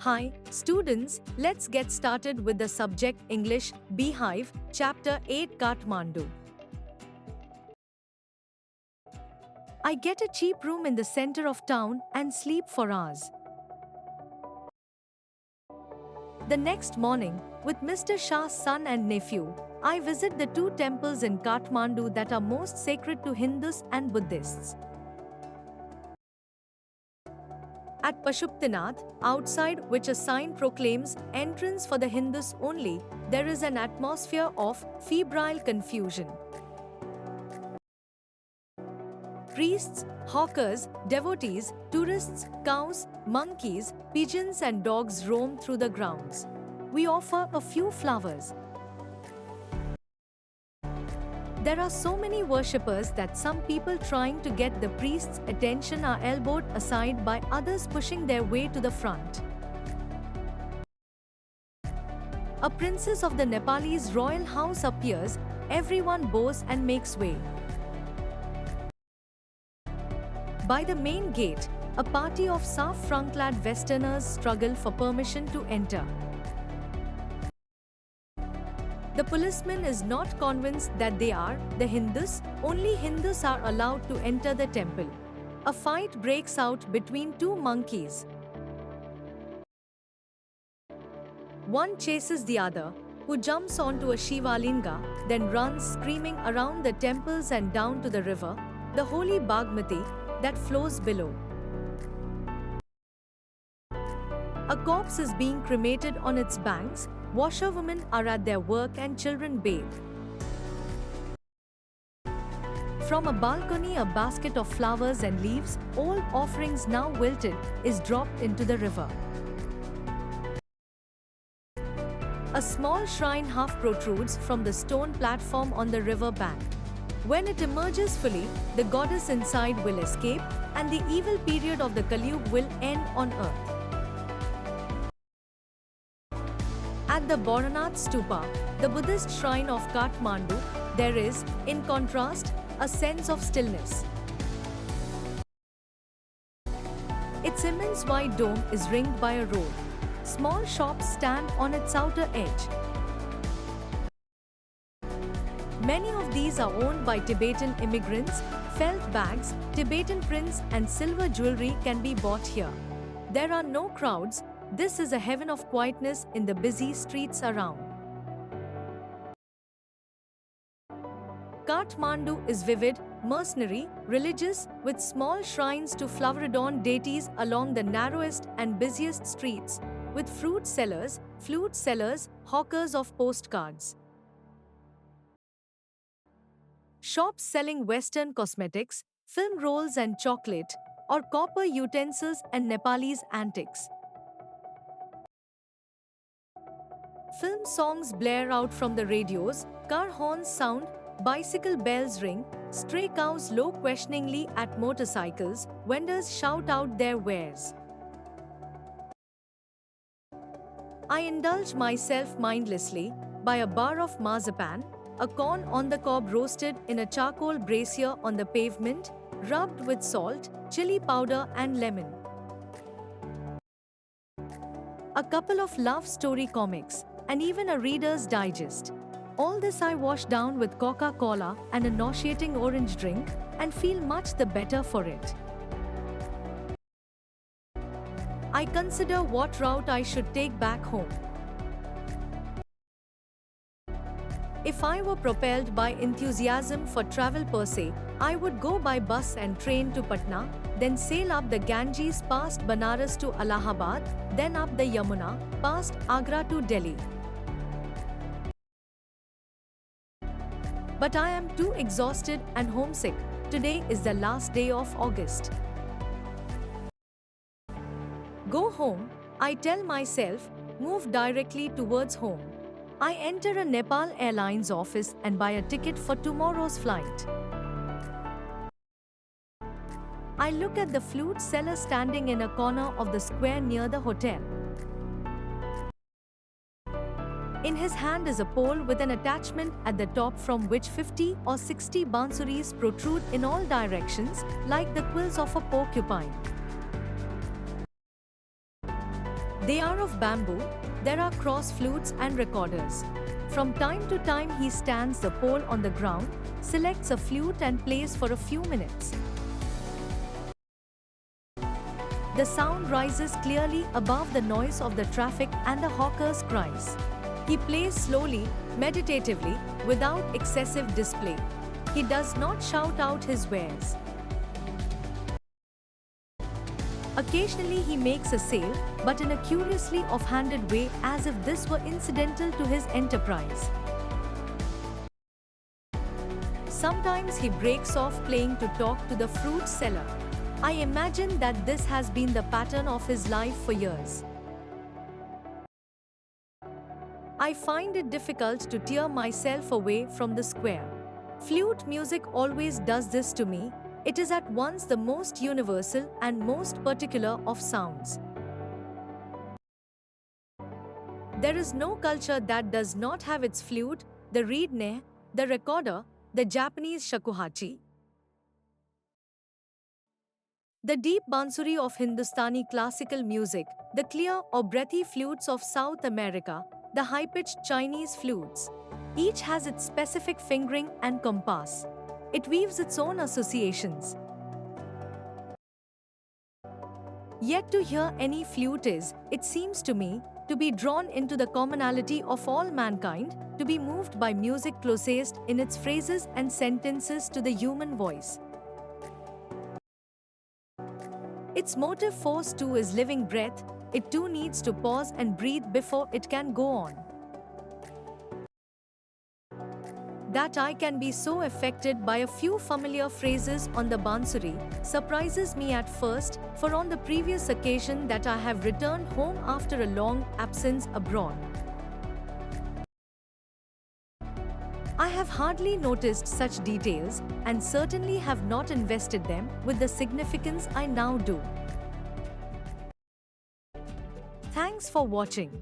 Hi, students, let's get started with the subject English, Beehive, Chapter 8 Kathmandu. I get a cheap room in the center of town and sleep for hours. The next morning, with Mr. Shah's son and nephew, I visit the two temples in Kathmandu that are most sacred to Hindus and Buddhists. At Pashuptinath, outside which a sign proclaims entrance for the Hindus only, there is an atmosphere of febrile confusion. Priests, hawkers, devotees, tourists, cows, monkeys, pigeons and dogs roam through the grounds. We offer a few flowers. There are so many worshippers that some people trying to get the priest's attention are elbowed aside by others pushing their way to the front. A princess of the Nepalese royal house appears, everyone bows and makes way. By the main gate, a party of saffron-clad Westerners struggle for permission to enter. The policeman is not convinced that they are the Hindus, only Hindus are allowed to enter the temple. A fight breaks out between two monkeys. One chases the other, who jumps onto a Shivalinga, then runs screaming around the temples and down to the river, the holy Bagmati, that flows below. A corpse is being cremated on its banks, washerwomen are at their work and children bathe. From a balcony, a basket of flowers and leaves, old offerings now wilted, is dropped into the river. A small shrine half protrudes from the stone platform on the river bank. When it emerges fully, the goddess inside will escape, and the evil period of the Kaliyug will end on earth. At the Bhauranath Stupa, the Buddhist shrine of Kathmandu, there is, in contrast, a sense of stillness. Its immense white dome is ringed by a road. Small shops stand on its outer edge. Many of these are owned by Tibetan immigrants. Felt bags, Tibetan prints and silver jewelry can be bought here. There are no crowds. This is a heaven of quietness in the busy streets around. Kathmandu is vivid, mercenary, religious, with small shrines to flower-adorned deities along the narrowest and busiest streets, with fruit sellers, flute sellers, hawkers of postcards. Shops selling Western cosmetics, film rolls and chocolate, or copper utensils and Nepalese antiques. Film songs blare out from the radios, car horns sound, bicycle bells ring, stray cows low questioningly at motorcycles, vendors shout out their wares. I indulge myself mindlessly by a bar of marzipan, a corn on the cob roasted in a charcoal brazier on the pavement, rubbed with salt, chili powder and lemon. A couple of love story comics, and even a Reader's Digest. All this I wash down with Coca-Cola and a nauseating orange drink, and feel much the better for it. I consider what route I should take back home. If I were propelled by enthusiasm for travel per se, I would go by bus and train to Patna, then sail up the Ganges past Banaras to Allahabad, then up the Yamuna, past Agra to Delhi. But I am too exhausted and homesick. Today is the last day of August. Go home, I tell myself, move directly towards home. I enter a Nepal Airlines office and buy a ticket for tomorrow's flight. I look at the flute seller standing in a corner of the square near the hotel. In his hand is a pole with an attachment at the top from which 50 or 60 bansuris protrude in all directions, like the quills of a porcupine. They are of bamboo. There are cross flutes and recorders. From time to time he stands the pole on the ground, selects a flute and plays for a few minutes. The sound rises clearly above the noise of the traffic and the hawkers' cries. He plays slowly, meditatively, without excessive display. He does not shout out his wares. Occasionally he makes a sale, but in a curiously offhanded way, as if this were incidental to his enterprise. Sometimes he breaks off playing to talk to the fruit seller. I imagine that this has been the pattern of his life for years. I find it difficult to tear myself away from the square. Flute music always does this to me. It is at once the most universal and most particular of sounds. There is no culture that does not have its flute, the reed ne, the recorder, the Japanese shakuhachi. The deep bansuri of Hindustani classical music, the clear or breathy flutes of South America, the high-pitched Chinese flutes. Each has its specific fingering and compass. It weaves its own associations. Yet to hear any flute is, it seems to me, to be drawn into the commonality of all mankind, to be moved by music closest in its phrases and sentences to the human voice. Its motive force too is living breath. It too needs to pause and breathe before it can go on. That I can be so affected by a few familiar phrases on the bansuri surprises me at first, for on the previous occasion that I have returned home after a long absence abroad, I have hardly noticed such details and certainly have not invested them with the significance I now do. Thanks for watching.